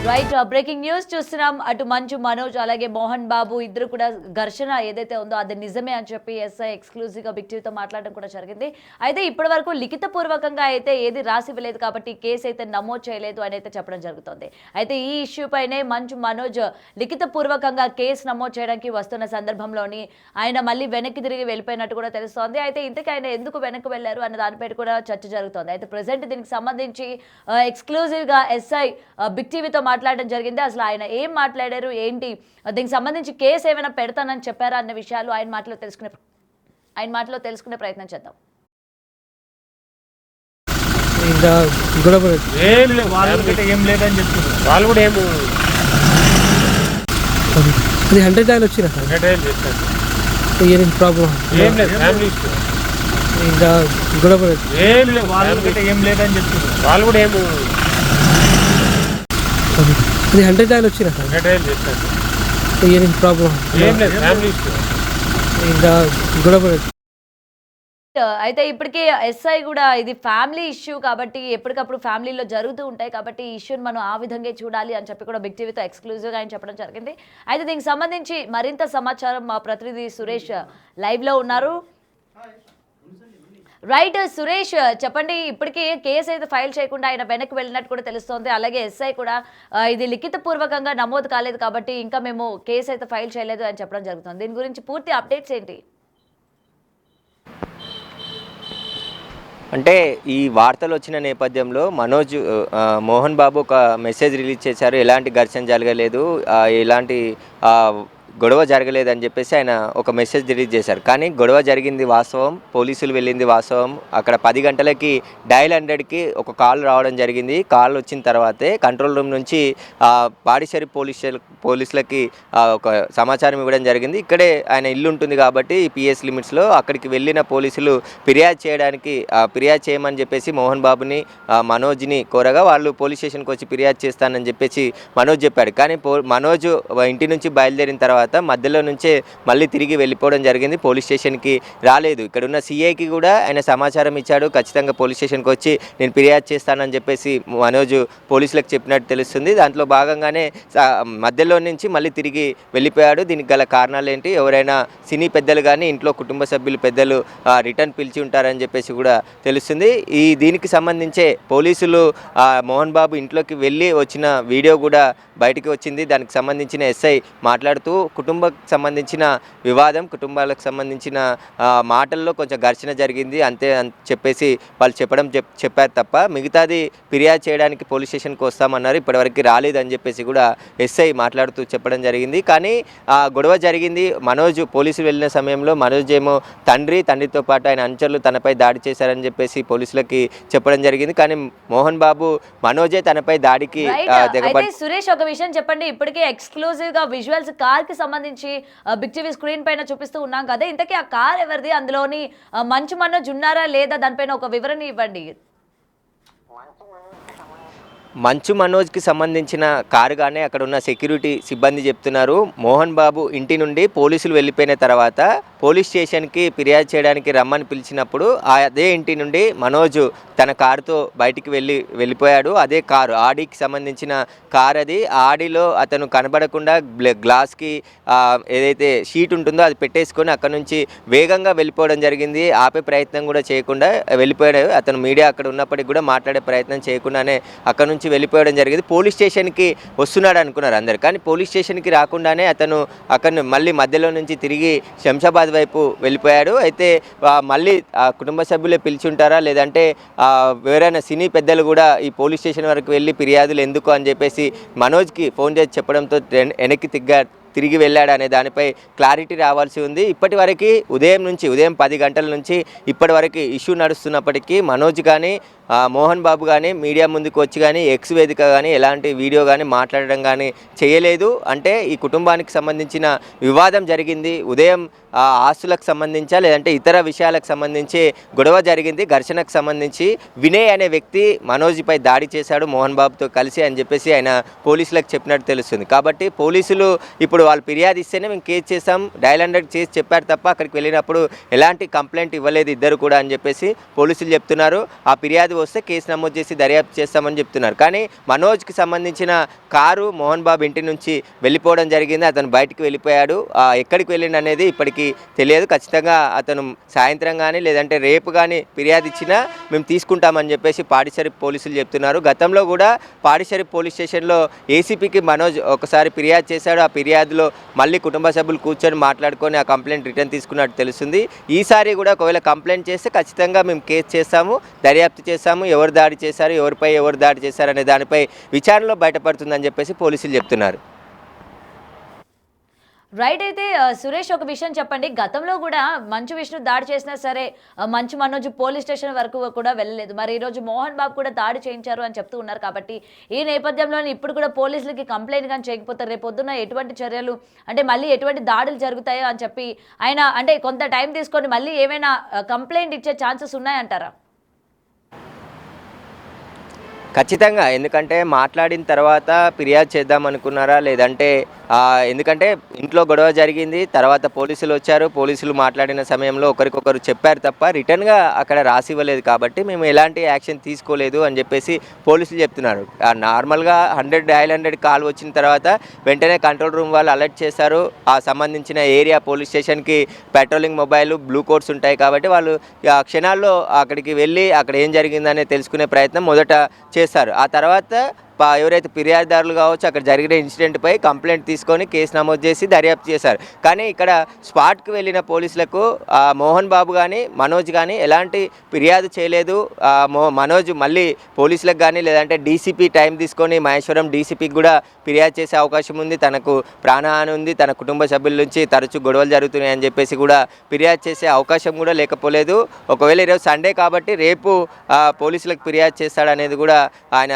Right breaking news చూస్తున్నాం. అటు మంచు మనోజ్ అలాగే మోహన్ బాబు ఇద్దరు కూడా ఘర్షణ ఏదైతే ఉందో అది నిజమే అని చెప్పి ఎస్ఐ ఎక్స్క్లూజివ్ గా బిగ్ టీవీతో మాట్లాడడం కూడా జరిగింది. అయితే ఇప్పటి వరకు లిఖిత పూర్వకంగా అయితే ఏది రాసి ఇవ్వలేదు కాబట్టి కేసు అయితే నమోదు చేయలేదు అని అయితే చెప్పడం జరుగుతుంది. అయితే ఈ ఇష్యూ పైనే మంచు మనోజ్ లిఖిత పూర్వకంగా కేసు నమోదు చేయడానికి వస్తున్న సందర్భంలోని ఆయన మళ్ళీ వెనక్కి తిరిగి వెళ్ళిపోయినట్టు కూడా తెలుస్తోంది. అయితే ఇంతకీ ఆయన ఎందుకు వెనక్కి వెళ్లారు అన్న దానిపై కూడా చర్చ జరుగుతోంది. అయితే ప్రెసెంట్ దీనికి సంబంధించి ఎక్స్క్లూజివ్ గా ఎస్ఐ బిగ్ టీవీతో మాట్లాడడం జరిగింది. అసలు ఆయన ఏం మాట్లాడారు, ఏంటి, దీనికి సంబంధించి కేసు ఏమైనా పెడతానని చెప్పారా అన్న విషయాలు ఆయన మాటలో తెలుసుకునే ప్రయత్నం చేద్దాం. ఇంకా గొడవ ఏం లేదని చెప్తున్నారు వాళ్ళు కూడా ఏమి అది 100 డైల్ వచ్చినా ప్రాబ్లం ఏం లేదు ఫ్యామిలీ ఇష్యూ ఇంకా గొడవ ఏం లేదు ఏం లేదని చెప్తున్నారు వాళ్ళు కూడా ఏమి అది 100 డైల్ వచ్చినా ప్రాబ్లం ఏం లేదు ఫ్యామిలీ ఇష్యూ ఇంకా గొడవ. అయితే ఇప్పటికీ ఎస్ఐ కూడా ఇది ఫ్యామిలీ ఇష్యూ కాబట్టి ఎప్పటికప్పుడు ఫ్యామిలీలో జరుగుతూ ఉంటాయి కాబట్టి ఈ ఇష్యూని మనం ఆ విధంగా చూడాలి అని చెప్పి కూడా బిగ్ టీవీతో ఎక్స్క్లూజివ్గా ఆయన చెప్పడం జరిగింది. అయితే దీనికి సంబంధించి మరింత సమాచారం మా ప్రతినిధి సురేష్ లైవ్లో ఉన్నారు. రైట్ సురేష్, చెప్పండి. ఇప్పటికీ కేసు అయితే ఫైల్ చేయకుండా ఆయన వెనక్కి వెళ్ళినట్టు కూడా తెలుస్తోంది. అలాగే ఎస్ఐ కూడా ఇది లిఖిత పూర్వకంగా నమోదు కాలేదు కాబట్టి ఇంకా మేము కేసు అయితే ఫైల్ చేయలేదు అని చెప్పడం జరుగుతుంది. దీని గురించి పూర్తి అప్డేట్స్ ఏంటి? అంటే ఈ వార్తలు వచ్చిన నేపథ్యంలో మోహన్ బాబు ఒక మెసేజ్ రిలీజ్ చేశారు. ఎలాంటి ఘర్షణ జరగలేదు, ఎలాంటి గొడవ జరగలేదని చెప్పేసి ఆయన ఒక మెసేజ్ రిలీజ్ చేశారు. కానీ గొడవ జరిగింది వాస్తవం, పోలీసులు వెళ్ళింది వాస్తవం. అక్కడ 10 గంటలకి డయల్ 100కి ఒక కాల్ రావడం జరిగింది. కాల్ వచ్చిన తర్వాతే కంట్రోల్ రూమ్ నుంచి పాడిశేరి పోలీసులకి ఒక సమాచారం ఇవ్వడం జరిగింది. ఇక్కడే ఆయన ఇల్లు ఉంటుంది కాబట్టి పిఎస్ లిమిట్స్లో అక్కడికి వెళ్ళిన పోలీసులు ఫిర్యాదు చేయమని చెప్పేసి మోహన్ బాబుని మనోజ్ని కోరగా వాళ్ళు పోలీస్ స్టేషన్కి వచ్చి ఫిర్యాదు చేస్తానని చెప్పేసి మనోజ్ చెప్పాడు. కానీ మనోజ్ ఇంటి నుంచి బయలుదేరిన తర్వాత మధ్యలో నుంచే మళ్ళీ తిరిగి వెళ్ళిపోవడం జరిగింది. పోలీస్ స్టేషన్కి రాలేదు. ఇక్కడ ఉన్న సిఐకి కూడా ఆయన సమాచారం ఇచ్చాడు. ఖచ్చితంగా పోలీస్ స్టేషన్కి వచ్చి నేను ఫిర్యాదు చేస్తానని చెప్పేసి మనోజ్ పోలీసులకు చెప్పినట్టు తెలుస్తుంది. దాంట్లో భాగంగానే మధ్యలో నుంచి మళ్ళీ తిరిగి వెళ్ళిపోయాడు. దీనికి గల కారణాలు ఏంటి, ఎవరైనా సినీ పెద్దలు కానీ ఇంట్లో కుటుంబ సభ్యులు పెద్దలు రిటర్న్ పిలిచి ఉంటారని చెప్పేసి కూడా తెలుస్తుంది. దీనికి సంబంధించే పోలీసులు మోహన్ బాబు ఇంట్లోకి వెళ్ళి వచ్చిన వీడియో కూడా బయటికి వచ్చింది. దానికి సంబంధించిన ఎస్ఐ మాట్లాడుతూ కుటుంబాలకు సంబంధించిన వివాదం, కుటుంబాలకు సంబంధించిన మాటల్లో కొంచెం ఘర్షణ జరిగింది అంతే అని చెప్పేసి వాళ్ళు చెప్పారు తప్ప మిగతాది ఫిర్యాదు చేయడానికి పోలీస్ స్టేషన్కి వస్తామన్నారు. ఇప్పటివరకు రాలేదని చెప్పేసి కూడా ఎస్ఐ మాట్లాడుతూ చెప్పడం జరిగింది. కానీ గొడవ జరిగింది. మనోజ్ పోలీసులు వెళ్ళిన సమయంలో మనోజ్ ఏమో తండ్రితో పాటు ఆయన అనుచరులు తనపై దాడి చేశారని చెప్పేసి పోలీసులకి చెప్పడం జరిగింది. కానీ మోహన్ బాబు మనోజే తనపై దాడికి సురేష్, ఒక విషయం చెప్పండి. ఇప్పటికే ఎక్స్క్లూజివ్ గా విజువల్స్ కార్ కి సంబంధించి బిగ్ టీవీ స్క్రీన్ పైన చూపిస్తూ ఉన్నాం కదా, ఇంతకీ ఆ కార్ ఎవరిది, అందులోని మంచు మనోజ్ ఉన్నారా లేదా, దానిపైన ఒక వివరణ ఇవ్వండి. మంచు మనోజ్కి సంబంధించిన కారుగానే అక్కడ ఉన్న సెక్యూరిటీ సిబ్బంది చెప్తున్నారు. మోహన్ బాబు ఇంటి నుండి పోలీసులు వెళ్ళిపోయిన తర్వాత పోలీస్ స్టేషన్కి ఫిర్యాదు చేయడానికి రమ్మని పిలిచినప్పుడు అదే ఇంటి నుండి మనోజ్ తన కారుతో బయటికి వెళ్ళిపోయాడు. అదే కారు ఆడీకి సంబంధించిన కార్ అది. ఆడీలో అతను కనబడకుండా గ్లాస్కి ఏదైతే షీట్ ఉంటుందో అది పెట్టేసుకొని అక్కడ నుంచి వేగంగా వెళ్ళిపోవడం జరిగింది. ఆపే ప్రయత్నం కూడా చేయకుండా వెళ్ళిపోయాడు. అతను మీడియా అక్కడ ఉన్నప్పటికీ కూడా మాట్లాడే ప్రయత్నం చేయకుండానే అక్కడ నుంచి వెళ్ళిపోవడం జరిగింది. పోలీస్ స్టేషన్కి వస్తున్నాడు అనుకున్నారు అందరు, కానీ పోలీస్ స్టేషన్కి రాకుండానే అతను అక్కడ మళ్ళీ మధ్యలో నుంచి తిరిగి శంషాబాద్ వైపు వెళ్ళిపోయాడు. అయితే మళ్ళీ కుటుంబ సభ్యులే పిలిచి ఉంటారా లేదంటే ఎవరైనా సినీ పెద్దలు కూడా ఈ పోలీస్ స్టేషన్ వరకు వెళ్ళి ఫిర్యాదులు ఎందుకు అని చెప్పేసి మనోజ్కి ఫోన్ చేసి చెప్పడంతో వెనక్కి తిరిగి వెళ్ళాడు అనే దానిపై క్లారిటీ రావాల్సి ఉంది. ఇప్పటి ఉదయం 10 గంటల నుంచి ఇప్పటి వరకు ఇష్యూ నడుస్తున్నప్పటికీ మనోజ్ కానీ మోహన్ బాబు కానీ మీడియా ముందుకు వచ్చి కానీ ఎక్స్ వేదిక కానీ ఎలాంటి వీడియో కానీ మాట్లాడడం కానీ చేయలేదు. అంటే ఈ కుటుంబానికి సంబంధించిన వివాదం జరిగింది. ఉదయం ఆస్తులకు సంబంధించా లేదంటే ఇతర విషయాలకు సంబంధించి గొడవ జరిగింది. ఘర్షణకు సంబంధించి వినయ్ అనే వ్యక్తి మనోజ్పై దాడి చేశాడు మోహన్ బాబుతో కలిసి అని చెప్పేసి ఆయన పోలీసులకు చెప్పినట్టు తెలుస్తుంది. కాబట్టి పోలీసులు ఇప్పుడు వాళ్ళు ఫిర్యాదు ఇస్తేనే మేము కేసు చేసాం, డయల్ 100 చేసి చెప్పారు తప్ప అక్కడికి వెళ్ళినప్పుడు ఎలాంటి కంప్లైంట్ ఇవ్వలేదు ఇద్దరు కూడా అని చెప్పేసి పోలీసులు చెప్తున్నారు. ఆ ఫిర్యాదు వస్తే కేసు నమోదు చేసి దర్యాప్తు చేస్తామని చెప్తున్నారు. కానీ మనోజ్కి సంబంధించిన కారు మోహన్ బాబు ఇంటి నుంచి వెళ్ళిపోవడం జరిగింది. అతను బయటికి వెళ్ళిపోయాడు. ఎక్కడికి వెళ్ళిండు అనేది ఇప్పటికీ తెలియదు. ఖచ్చితంగా అతను సాయంత్రం కానీ లేదంటే రేపు కానీ ఫిర్యాదు ఇచ్చినా మేము తీసుకుంటామని చెప్పేసి పాడిశరీఫ్ పోలీసులు చెప్తున్నారు. గతంలో కూడా పాడిశరీఫ్ పోలీస్ స్టేషన్లో ఏసీపీకి మనోజ్ ఒకసారి ఫిర్యాదు చేశాడు. ఆ ఫిర్యాదులో మళ్ళీ కుటుంబ సభ్యులు కూర్చొని మాట్లాడుకొని ఆ కంప్లైంట్ రిటర్న్ తీసుకున్నట్టు తెలుస్తుంది. ఈసారి కూడా ఒకవేళ కంప్లైంట్ చేస్తే ఖచ్చితంగా మేము కేసు చేస్తాము, దర్యాప్తు చేస్తాము, ఎవరు దాడి చేశారు, ఎవరిపై ఎవరు దాడి చేశారు అనే దానిపై విచారణలో బయటపడుతుందని చెప్పేసి పోలీసులు చెప్తున్నారు. రైట్. అయితే సురేష్ ఒక విషయం చెప్పండి, గతంలో కూడా మంచు విష్ణు దాడి చేసినా సరే మంచు మనోజ్ పోలీస్ స్టేషన్ వరకు కూడా వెళ్ళలేదు. మరి ఈరోజు మోహన్ బాబు కూడా దాడి చేయించారు అని చెప్తూ ఉన్నారు. కాబట్టి ఈ నేపథ్యంలో ఇప్పుడు కూడా పోలీసులకి కంప్లైంట్ కానీ చేయకపోతే రేపు పొద్దున్న ఎటువంటి చర్యలు అంటే మళ్ళీ ఎటువంటి దాడులు జరుగుతాయో అని చెప్పి ఆయన అంటే కొంత టైం తీసుకొని మళ్ళీ ఏమైనా కంప్లైంట్ ఇచ్చే ఛాన్సెస్ ఉన్నాయంటారా? ఖచ్చితంగా. ఎందుకంటే మాట్లాడిన తర్వాత ఫిర్యాదు చేద్దాం అనుకున్నారా లేదంటే ఎందుకంటే ఇంట్లో గొడవ జరిగింది, తర్వాత పోలీసులు వచ్చారు. పోలీసులు మాట్లాడిన సమయంలో ఒకరికొకరు చెప్పారు తప్ప రిటర్న్గా అక్కడ రాసి ఇవ్వలేదు. కాబట్టి మేము ఎలాంటి యాక్షన్ తీసుకోలేదు అని చెప్పేసి పోలీసులు చెప్తున్నారు. నార్మల్గా 100 డయల్ 100 కాల్ వచ్చిన తర్వాత వెంటనే కంట్రోల్ రూమ్ వాళ్ళు అలర్ట్ చేశారు. ఆ సంబంధించిన ఏరియా పోలీస్ స్టేషన్కి పెట్రోలింగ్ మొబైల్ బ్లూ కోడ్స్ ఉంటాయి. కాబట్టి వాళ్ళు క్షణాల్లో అక్కడికి వెళ్ళి అక్కడ ఏం జరిగిందనే తెలుసుకునే ప్రయత్నం మొదట చేస్తారు. ఆ తర్వాత ఎవరైతే ఫిర్యాదుదారులు కావచ్చు అక్కడ జరిగిన ఇన్సిడెంట్పై కంప్లైంట్ తీసుకొని కేసు నమోదు చేసి దర్యాప్తు చేశారు. కానీ ఇక్కడ స్పాట్కి వెళ్ళిన పోలీసులకు మోహన్ బాబు కానీ మనోజ్ కానీ ఎలాంటి ఫిర్యాదు చేయలేదు. మనోజ్ మళ్ళీ పోలీసులకు కానీ లేదంటే డీసీపీ టైం తీసుకొని మహేశ్వరం డీసీపీకి కూడా ఫిర్యాదు చేసే అవకాశం ఉంది. తనకు ప్రాణహాని ఉంది, తన కుటుంబ సభ్యుల నుంచి తరచూ గొడవలు జరుగుతున్నాయని చెప్పేసి కూడా ఫిర్యాదు చేసే అవకాశం కూడా లేకపోలేదు. ఒకవేళ ఈరోజు సండే కాబట్టి రేపు పోలీసులకు ఫిర్యాదు చేస్తాడనేది కూడా ఆయన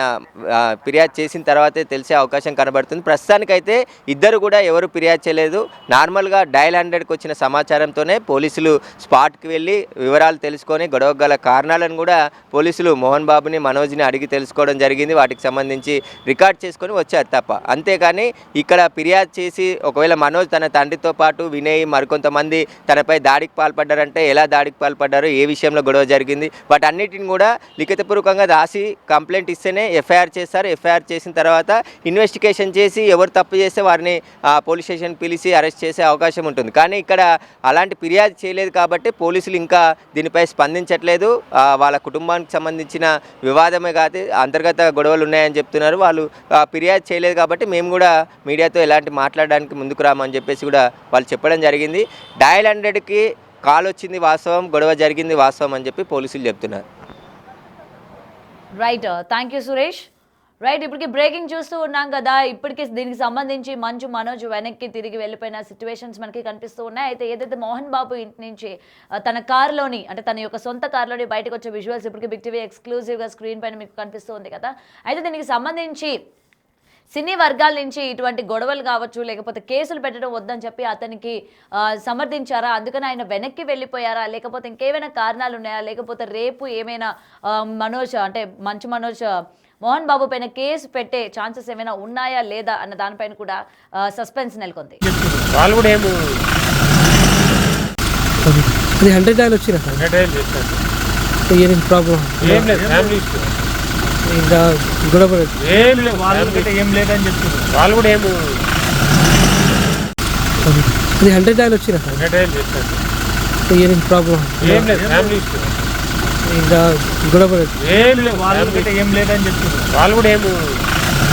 ఫిర్యాదు చేసిన తర్వాతే తెలిసే అవకాశం కనబడుతుంది. ప్రస్తుతానికైతే ఇద్దరు కూడా ఎవరు ఫిర్యాదు చేయలేదు. నార్మల్గా డయల్ 100కి వచ్చిన సమాచారంతోనే పోలీసులు స్పాట్కి వెళ్ళి వివరాలు తెలుసుకొని గొడవ గల కారణాలను కూడా పోలీసులు మోహన్ బాబుని మనోజ్ని అడిగి తెలుసుకోవడం జరిగింది. వాటికి సంబంధించి రికార్డ్ చేసుకొని వచ్చారు తప్ప. అంతేకాని ఇక్కడ ఫిర్యాదు చేసి ఒకవేళ మనోజ్ తన తండ్రితో పాటు వినయ్ మరికొంతమంది తనపై దాడికి పాల్పడ్డారంటే ఎలా దాడికి పాల్పడ్డారు, ఏ విషయంలో గొడవ జరిగింది, వాటన్నిటిని కూడా లిఖితపూర్వకంగా రాసి కంప్లైంట్ ఇస్తేనే ఎఫ్ఐఆర్ చేస్తారు. ఎఫ్ఐఆర్ చేసిన తర్వాత ఇన్వెస్టిగేషన్ చేసి ఎవరు తప్పు చేస్తే వారిని పోలీస్ స్టేషన్ పిలిచి అరెస్ట్ చేసే అవకాశం ఉంటుంది. కానీ ఇక్కడ అలాంటి ఫిర్యాదు చేయలేదు కాబట్టి పోలీసులు ఇంకా దీనిపై స్పందించట్లేదు. వాళ్ళ కుటుంబానికి సంబంధించిన వివాదమే కాదు, అంతర్గత గొడవలు ఉన్నాయని చెప్తున్నారు. వాళ్ళు ఫిర్యాదు చేయలేదు కాబట్టి మేము కూడా మీడియాతో ఎలాంటి మాట్లాడడానికి ముందుకు రామని చెప్పేసి కూడా వాళ్ళు చెప్పడం జరిగింది. డయల్ 100కి కాల్ వచ్చింది వాస్తవం, గొడవ జరిగింది వాస్తవం అని చెప్పి పోలీసులు చెప్తున్నారు. Right. Thank you Suresh. Right, ఇప్పటికి బ్రేకింగ్ చూస్తూ ఉన్నాం కదా. ఇప్పటికీ దీనికి సంబంధించి మంచు మనోజ్ వెనక్కి తిరిగి వెళ్ళిపోయిన సిచ్యువేషన్స్ మనకి కనిపిస్తూ ఉన్నాయి. అయితే ఏదైతే మోహన్ బాబు ఇంటి నుంచి తన కారులోని అంటే తన యొక్క సొంత కారులోని బయటకు వచ్చే విజువల్స్ ఇప్పటికీ బిగ్ టీవీ ఎక్స్క్లూజివ్గా స్క్రీన్ పైన మీకు కనిపిస్తూ ఉంది కదా. అయితే దీనికి సంబంధించి సినీ వర్గాల నుంచి ఇటువంటి గొడవలు కావచ్చు లేకపోతే కేసులు పెట్టడం వద్దని చెప్పి అతనికి సమర్థించారా, అందుకని ఆయన వెనక్కి వెళ్ళిపోయారా, లేకపోతే ఇంకేమైనా కారణాలు ఉన్నాయా, లేకపోతే రేపు ఏమైనా మనోజ్ అంటే మంచు మనోజ్ మోహన్ బాబు పైన కేసు పెట్టే ఛాన్సెస్ ఏమైనా ఉన్నాయా లేదా అన్న దానిపైన కూడా సస్పెన్స్ నెలకొంది. వాళ్ళు కూడా ఏమి అది 100 డయల్ వచ్చినా ప్రాబ్లం ఏం లేదు, ఫ్యామిలీ ఇష్యూ ఇంకా గొడవ ఏం లేదు, వాళ్ళకంటే ఏం లేదని చెప్తున్నారు. వాళ్ళు కూడా ఏమి అది 100 డయల్ వచ్చినా ప్రాబ్లం ఏం లేదు, ఫ్యామిలీ ఇష్యూ ఇంకా గొడవ ఏం లేదు, వాళ్ళకంటే ఏం లేదని చెప్తున్నారు. వాళ్ళు కూడా ఏమి